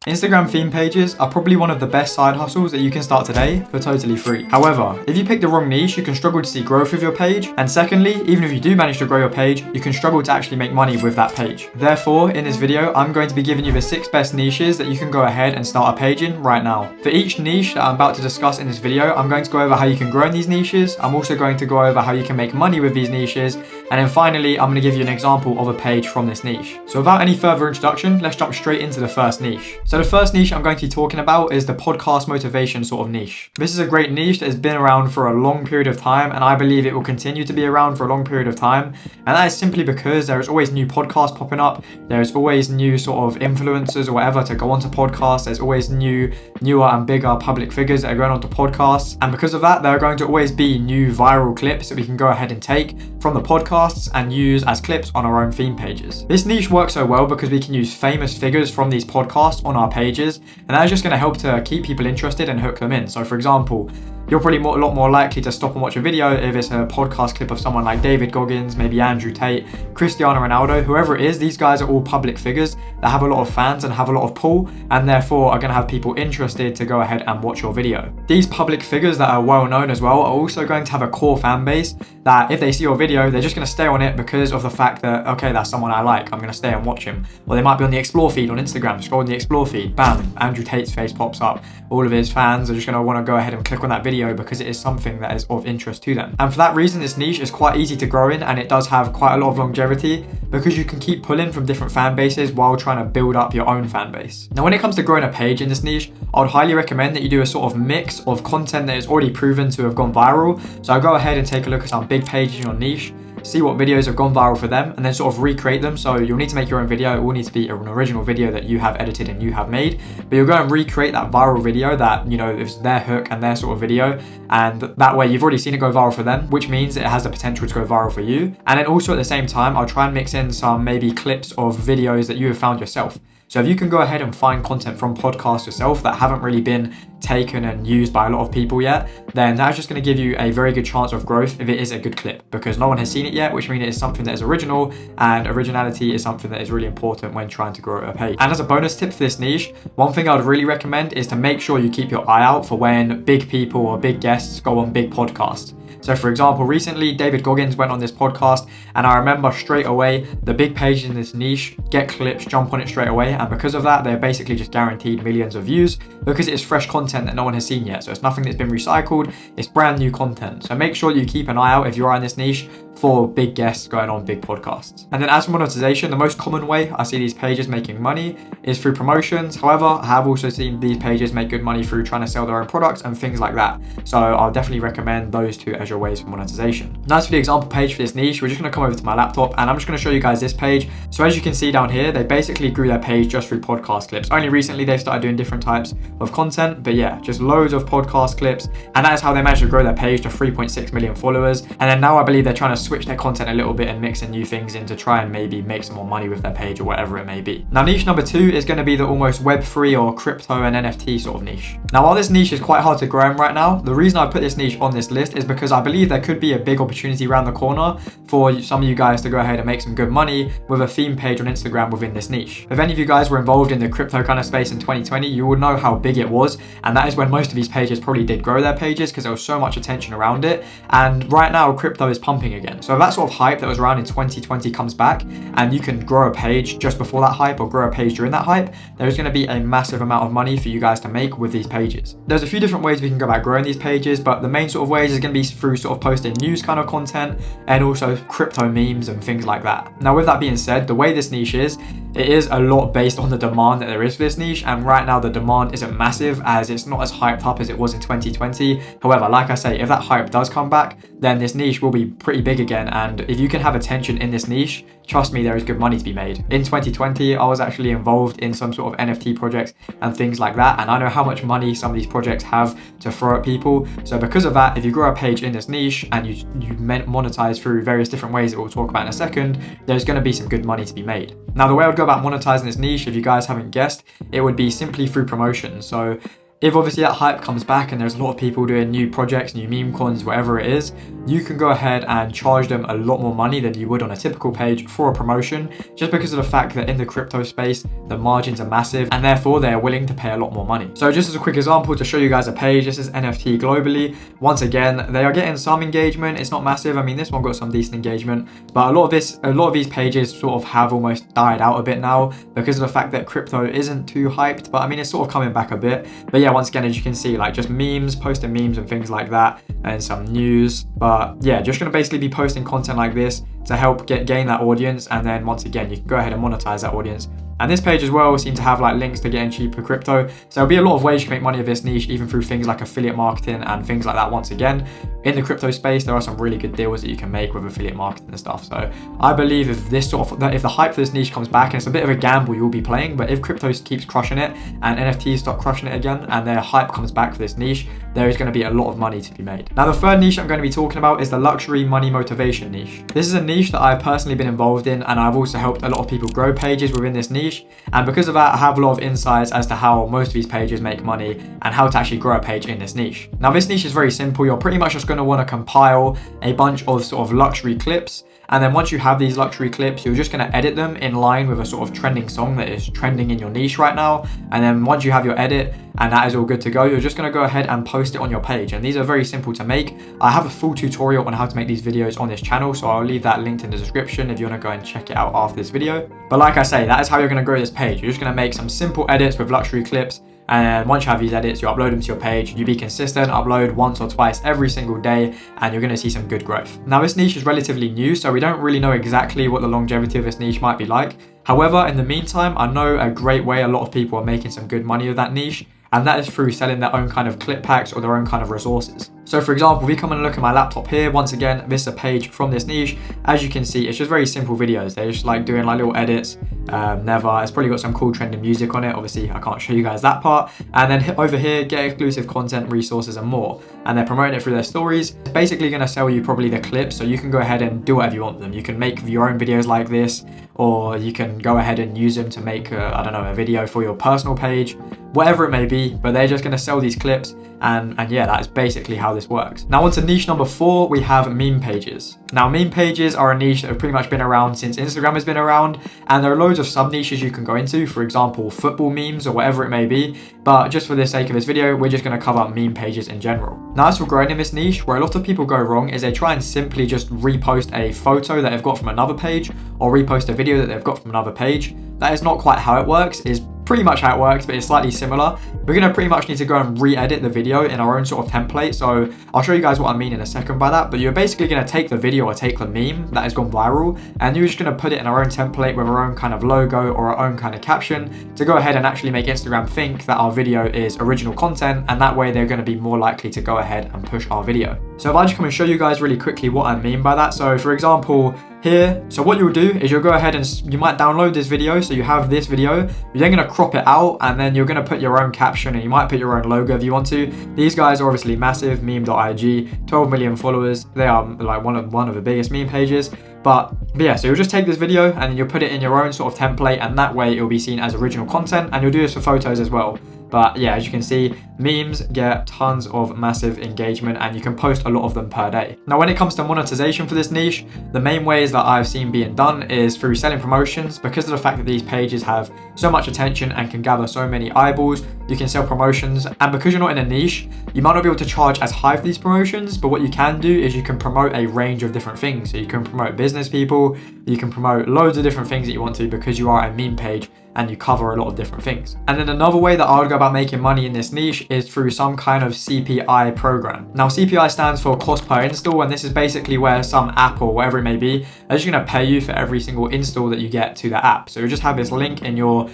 Instagram theme pages are probably one of the best side hustles that you can start today for totally free. However, if you pick the wrong niche, you can struggle to see growth with your page. And secondly, even if you do manage to grow your page, you can struggle to actually make money with that page. Therefore, in this video, I'm going to be giving you the 6 best niches that you can go ahead and start a page in right now. For each niche that I'm about to discuss in this video, I'm going to go over how you can grow in these niches. I'm also going to go over how you can make money with these niches. And then finally, I'm going to give you an example of a page from this niche. So without any further introduction, let's jump straight into the first niche. So the first niche I'm going to be talking about is the podcast motivation sort of niche. This is a great niche that has been around for a long period of time, and I believe it will continue to be around for a long period of time. And that is simply because there is always new podcasts popping up. There is always new sort of influencers or whatever to go onto podcasts. There's always newer and bigger public figures that are going onto podcasts. And because of that, there are going to always be new viral clips that we can go ahead and take from the podcasts and use as clips on our own theme pages. This niche works so well because we can use famous figures from these podcasts on our pages, and that is just going to help to keep people interested and hook them in. So for example, you're probably a lot more likely to stop and watch a video if it's a podcast clip of someone like David Goggins, maybe Andrew Tate, Cristiano Ronaldo, whoever it is. These guys are all public figures that have a lot of fans and have a lot of pull, and therefore are going to have people interested to go ahead and watch your video. These public figures that are well known as well are also going to have a core fan base that if they see your video, they're just going to stay on it because of the fact that, okay, that's someone I like, I'm going to stay and watch him. Or they might be on the explore feed on Instagram, scroll on the explore feed, bam, Andrew Tate's face pops up. All of his fans are just going to want to go ahead and click on that video because it is something that is of interest to them. And for that reason, this niche is quite easy to grow in, and it does have quite a lot of longevity because you can keep pulling from different fan bases while trying to build up your own fan base. Now, when it comes to growing a page in this niche, I would highly recommend that you do a sort of mix of content that is already proven to have gone viral. So I'll go ahead and take a look at some big pages in your niche, see what videos have gone viral for them, and then sort of recreate them. So you'll need to make your own video. It will need to be an original video that you have edited and you have made, but you'll go and recreate that viral video that, you know, is their hook and their sort of video. And that way you've already seen it go viral for them, which means it has the potential to go viral for you. And then also at the same time, I'll try and mix in some maybe clips of videos that you have found yourself. So if you can go ahead and find content from podcasts yourself that haven't really been taken and used by a lot of people yet, then that's just going to give you a very good chance of growth if it is a good clip, because no one has seen it yet, which means it is something that is original, and originality is something that is really important when trying to grow a page. And as a bonus tip for this niche, one thing I would really recommend is to make sure you keep your eye out for when big people or big guests go on big podcasts. So for example, recently David Goggins went on this podcast, and I remember straight away the big pages in this niche get clips, jump on it straight away, and because of that, they're basically just guaranteed millions of views because it is fresh content that no one has seen yet. So it's nothing that's been recycled, it's brand new content. So make sure you keep an eye out if you are in this niche for big guests going on big podcasts. And then as for monetization, the most common way I see these pages making money is through promotions. However, I have also seen these pages make good money through trying to sell their own products and things like that. So I'll definitely recommend those two as your ways for monetization. Now, as for the example page for this niche, we're just going to come over to my laptop and I'm just going to show you guys this page. So as you can see down here, they basically grew their page just through podcast clips. Only recently they've started doing different types of content, but yeah, just loads of podcast clips. And that is how they managed to grow their page to 3.6 million followers. And then now I believe they're trying to switch their content a little bit and mix in new things in to try and maybe make some more money with their page or whatever it may be. Now, niche number 2 is going to be the almost Web3 or crypto and NFT sort of niche. Now, while this niche is quite hard to grow in right now, the reason I put this niche on this list is because I believe there could be a big opportunity around the corner for some of you guys to go ahead and make some good money with a theme page on Instagram within this niche. If any of you guys were involved in the crypto kind of space in 2020, you will know how big it was, and that is when most of these pages probably did grow their pages because there was so much attention around it. And right now crypto is pumping again. So that sort of hype that was around in 2020 comes back, and you can grow a page just before that hype or grow a page during that hype, there's going to be a massive amount of money for you guys to make with these pages. There's a few different ways we can go about growing these pages, but the main sort of ways is going to be through sort of posting news kind of content and also crypto memes and things like that. Now, with that being said, the way this niche is, it is a lot based on the demand that there is for this niche, and right now the demand isn't massive as it's not as hyped up as it was in 2020. However, like I say, if that hype does come back, then this niche will be pretty big again, and if you can have attention in this niche, trust me, there is good money to be made. In 2020, I was actually involved in some sort of NFT projects and things like that, and I know how much money some of these projects have to throw at people. So because of that, if you grow a page in this niche and you monetize through various different ways that we'll talk about in a second, there's going to be some good money to be made. Now, the way I would go about monetizing this niche, if you guys haven't guessed, it would be simply through promotion. So if obviously that hype comes back and there's a lot of people doing new projects, new meme coins, whatever it is, you can go ahead and charge them a lot more money than you would on a typical page for a promotion, just because of the fact that in the crypto space, the margins are massive and therefore they're willing to pay a lot more money. So just as a quick example to show you guys a page, this is NFT Globally. Once again, they are getting some engagement. It's not massive. I mean, this one got some decent engagement, but a lot of these pages sort of have almost died out a bit now because of the fact that crypto isn't too hyped. But I mean, it's sort of coming back a bit. But yeah, once again, as you can see, like just memes, posting memes and things like that, and some news. But yeah, just gonna basically be posting content like this to help gain that audience, and then once again, you can go ahead and monetize that audience. And this page as well seems to have like links to getting cheaper crypto. So there'll be a lot of ways you can make money of this niche, even through things like affiliate marketing and things like that. Once again, in the crypto space, there are some really good deals that you can make with affiliate marketing and stuff. So I believe if the hype for this niche comes back, and it's a bit of a gamble you'll be playing, but if crypto keeps crushing it and NFTs start crushing it again and their hype comes back for this niche, there is going to be a lot of money to be made. Now, the third niche I'm going to be talking about is the luxury money motivation niche. This is a niche that I've personally been involved in, and I've also helped a lot of people grow pages within this niche. And because of that, I have a lot of insights as to how most of these pages make money and how to actually grow a page in this niche. Now, this niche is very simple. You're pretty much just going to want to compile a bunch of sort of luxury clips. And then once you have these luxury clips, you're just going to edit them in line with a sort of trending song that is trending in your niche right now. And then once you have your edit and that is all good to go, you're just going to go ahead and post it on your page. And these are very simple to make. I have a full tutorial on how to make these videos on this channel, so I'll leave that linked in the description if you want to go and check it out after this video. But like I say, that is how you're going to grow this page. You're just going to make some simple edits with luxury clips. And once you have these edits, you upload them to your page. You be consistent, upload once or twice every single day, and you're going to see some good growth. Now, this niche is relatively new, so we don't really know exactly what the longevity of this niche might be like. However, in the meantime, I know a great way a lot of people are making some good money with that niche, and that is through selling their own kind of clip packs or their own kind of resources. So for example, if we come and look at my laptop here, once again, this is a page from this niche. As you can see, it's just very simple videos. They're just like doing like little edits. It's probably got some cool trending music on it. Obviously, I can't show you guys that part. And then over here, get exclusive content, resources, and more. And they're promoting it through their stories. It's basically going to sell you probably the clips, so you can go ahead and do whatever you want with them. You can make your own videos like this, or you can go ahead and use them to make, a video for your personal page, whatever it may be, but they're just going to sell these clips. And yeah, that is basically how this works. Now onto niche number 4, we have meme pages. Now meme pages are a niche that have pretty much been around since Instagram has been around, and there are loads of sub niches you can go into, for example, football memes or whatever it may be. But just for the sake of this video, we're just going to cover meme pages in general. Now as for growing in this niche, where a lot of people go wrong is they try and simply just repost a photo that they've got from another page or repost a video that they've got from another page. That is not quite how it works. It's pretty much how it works, but it's slightly similar. We're going to pretty much need to go and re-edit the video in our own sort of template. So I'll show you guys what I mean in a second by that, but you're basically going to take the video or take the meme that has gone viral, and you're just going to put it in our own template with our own kind of logo or our own kind of caption to go ahead and actually make Instagram think that our video is original content, and that way they're going to be more likely to go ahead and push our video. So if I just come and show you guys really quickly what I mean by that. So for example, here, so what you'll do is you'll go ahead and you might download this video. So you have this video, you're then going to crop it out, and then you're going to put your own caption, and you might put your own logo if you want to. These guys are obviously massive. Meme.ig, 12 million followers. They are like one of the biggest meme pages. But yeah, so you'll just take this video and you'll put it in your own sort of template, and that way it will be seen as original content, and you'll do this for photos as well. But yeah, as you can see, memes get tons of massive engagement, and you can post a lot of them per day. Now, when it comes to monetization for this niche, the main ways that I've seen being done is through selling promotions. Because of the fact that these pages have so much attention and can gather so many eyeballs, you can sell promotions. And because you're not in a niche, you might not be able to charge as high for these promotions, but what you can do is you can promote a range of different things. So you can promote business people, you can promote loads of different things that you want to, because you are a meme page and you cover a lot of different things. And then another way that I would go about making money in this niche is through some kind of CPI program. Now CPI stands for cost per install, and this is basically where some app or whatever it may be are just going to pay you for every single install that you get to the app. So you just have this link in your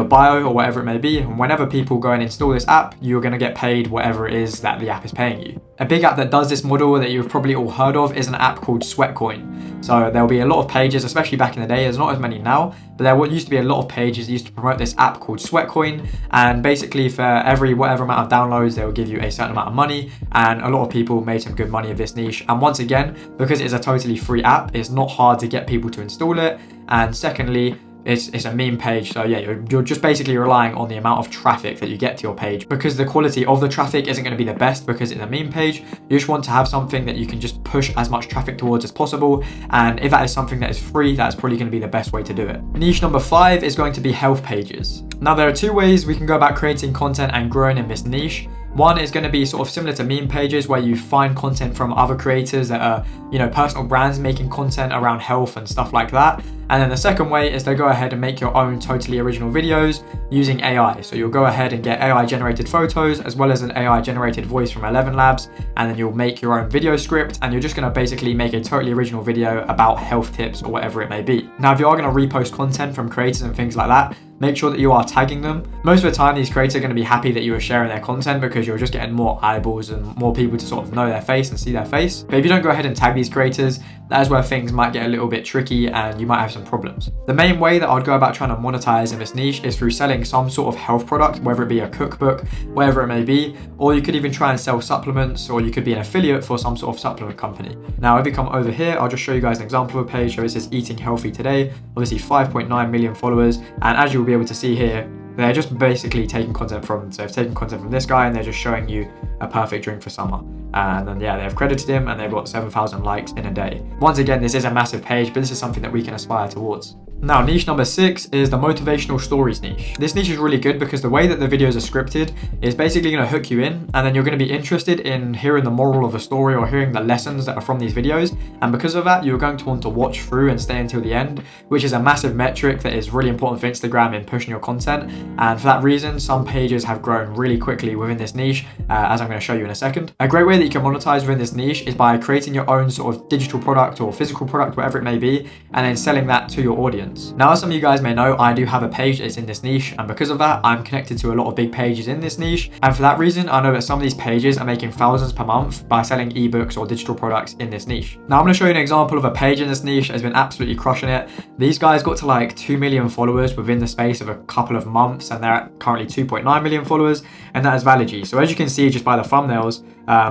bio or whatever it may be, and whenever people go and install this app, you're going to get paid whatever it is that the app is paying you. A big app that does this model that you've probably all heard of is an app called Sweatcoin. So there'll be a lot of pages, especially back in the day. There's not as many now, but there used to be a lot of pages that used to promote this app called Sweatcoin, and basically for every whatever amount of downloads, they will give you a certain amount of money, and a lot of people made some good money of this niche. And once again, because it's a totally free app, it's not hard to get people to install it, and secondly, it's a meme page. So yeah, you're just basically relying on the amount of traffic that you get to your page, because the quality of the traffic isn't going to be the best because it's a meme page. You just want to have something that you can just push as much traffic towards as possible. And if that is something that is free, that's probably going to be the best way to do it. Niche number 5 is going to be health pages. Now, there are 2 ways we can go about creating content and growing in this niche. One is going to be sort of similar to meme pages, where you find content from other creators that are, personal brands making content around health and stuff like that. And then the second way is to go ahead and make your own totally original videos using AI. So you'll go ahead and get AI generated photos as well as an AI generated voice from ElevenLabs, and then you'll make your own video script, and you're just going to basically make a totally original video about health tips or whatever it may be. Now, if you are going to repost content from creators and things like that, make sure that you are tagging them. Most of the time, these creators are going to be happy that you are sharing their content because you're just getting more eyeballs and more people to sort of know their face and see their face. But if you don't go ahead and tag these creators, that is where things might get a little bit tricky and you might have some problems. The main way that I'd go about trying to monetize in this niche is through selling some sort of health product, whether it be a cookbook, whatever it may be, or you could even try and sell supplements, or you could be an affiliate for some sort of supplement company. Now, if you come over here, I'll just show you guys an example of a page. So it says Eating Healthy Today, obviously 5.9 million followers. And as you'll be able to see here, they're just basically taking content from, so they've taken content from this guy and they're just showing you a perfect drink for summer. And then yeah, they've credited him and they've got 7,000 likes in a day. Once again, this is a massive page, but this is something that we can aspire towards. Now, niche number 6 is the motivational stories niche. This niche is really good because the way that the videos are scripted is basically going to hook you in, and then you're going to be interested in hearing the moral of the story or hearing the lessons that are from these videos. And because of that, you're going to want to watch through and stay until the end, which is a massive metric that is really important for Instagram in pushing your content. And for that reason, some pages have grown really quickly within this niche, as I'm going to show you in a second. A great way that you can monetize within this niche is by creating your own sort of digital product or physical product, whatever it may be, and then selling that to your audience. Now, as some of you guys may know, I do have a page that's in this niche, and because of that, I'm connected to a lot of big pages in this niche. And for that reason, I know that some of these pages are making thousands per month by selling ebooks or digital products in this niche. Now, I'm going to show you an example of a page in this niche that has been absolutely crushing it. These guys got to like 2 million followers within the space of a couple of months, and they're at currently 2.9 million followers, and that is Valigy. So as you can see just by the thumbnails,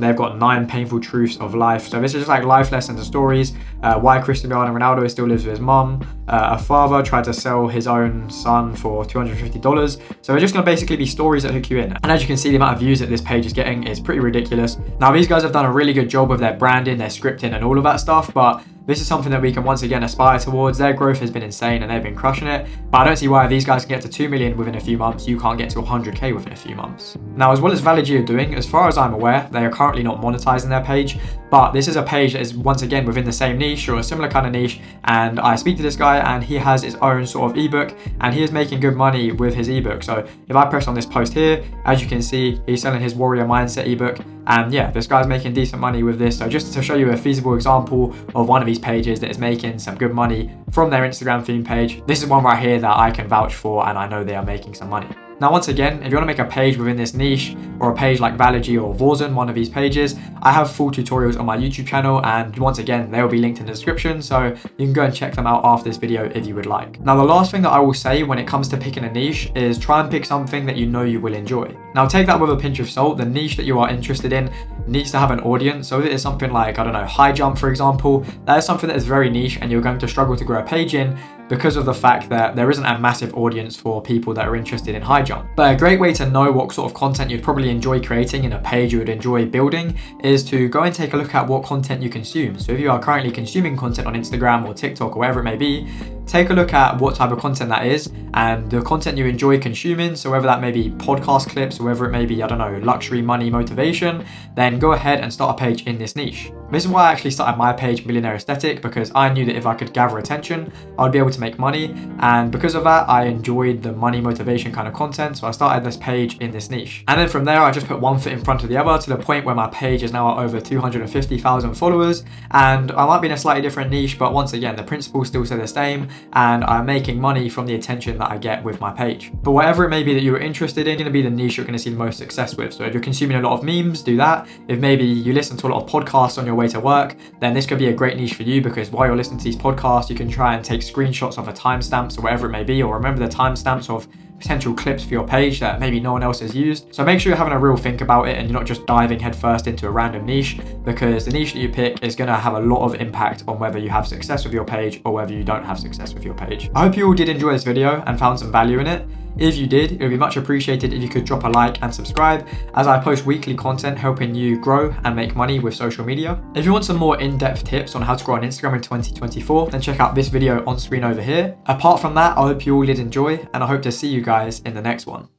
they've got 9 painful truths of life. So this is just like life lessons and stories. Why Cristiano Ronaldo still lives with his mum. A father tried to sell his own son for $250. So they're just going to basically be stories that hook you in. And as you can see, the amount of views that this page is getting is pretty ridiculous. Now, these guys have done a really good job with their branding, their scripting and all of that stuff, but this is something that we can once again aspire towards. Their growth has been insane and they've been crushing it. But I don't see why if these guys can get to 2 million within a few months, you can't get to 100k within a few months. Now, as well as Valigy are doing, as far as I'm aware, they are currently not monetizing their page. But this is a page that is once again within the same niche or a similar kind of niche. And I speak to this guy and he has his own sort of ebook and he is making good money with his ebook. So if I press on this post here, as you can see, he's selling his Warrior Mindset ebook. And yeah, this guy's making decent money with this. So just to show you a feasible example of one of these pages that is making some good money from their Instagram theme page, this is one right here that I can vouch for and I know they are making some money. Now, once again, if you want to make a page within this niche or a page like Valigy or Vorzon, one of these pages, I have full tutorials on my YouTube channel, and once again, they will be linked in the description, so you can go and check them out after this video if you would like. Now, the last thing that I will say when it comes to picking a niche is try and pick something that you know you will enjoy. Now, take that with a pinch of salt. The niche that you are interested in needs to have an audience. So if it is something like, I don't know, high jump, for example, that is something that is very niche and you're going to struggle to grow a page in because of the fact that there isn't a massive audience for people that are interested in high jump. But a great way to know what sort of content you'd probably enjoy creating in a page you would enjoy building is to go and take a look at what content you consume. So if you are currently consuming content on Instagram or TikTok or wherever it may be, take a look at what type of content that is and the content you enjoy consuming. So whether that may be podcast clips or whether it may be, I don't know, luxury, money, motivation, then go ahead and start a page in this niche. This is why I actually started my page, Millionaire Aesthetic, because I knew that if I could gather attention, I would be able to make money. And because of that, I enjoyed the money motivation kind of content. So I started this page in this niche. And then from there, I just put one foot in front of the other to the point where my page is now at over 250,000 followers. And I might be in a slightly different niche, but once again, the principles still stay the same. And I'm making money from the attention that I get with my page. But whatever it may be that you're interested in, going to be the niche you're going to see the most success with. So if you're consuming a lot of memes, do that. If maybe you listen to a lot of podcasts on your way to work, then this could be a great niche for you, because while you're listening to these podcasts, you can try and take screenshots of the timestamps or whatever it may be, or remember the timestamps of potential clips for your page that maybe no one else has used. So make sure you're having a real think about it and you're not just diving headfirst into a random niche, because the niche that you pick is going to have a lot of impact on whether you have success with your page or whether you don't have success with your page. I hope you all did enjoy this video and found some value in it. If you did, it would be much appreciated if you could drop a like and subscribe, as I post weekly content helping you grow and make money with social media. If you want some more in-depth tips on how to grow on Instagram in 2024, then check out this video on screen over here. Apart from that, I hope you all did enjoy, and I hope to see you guys in the next one.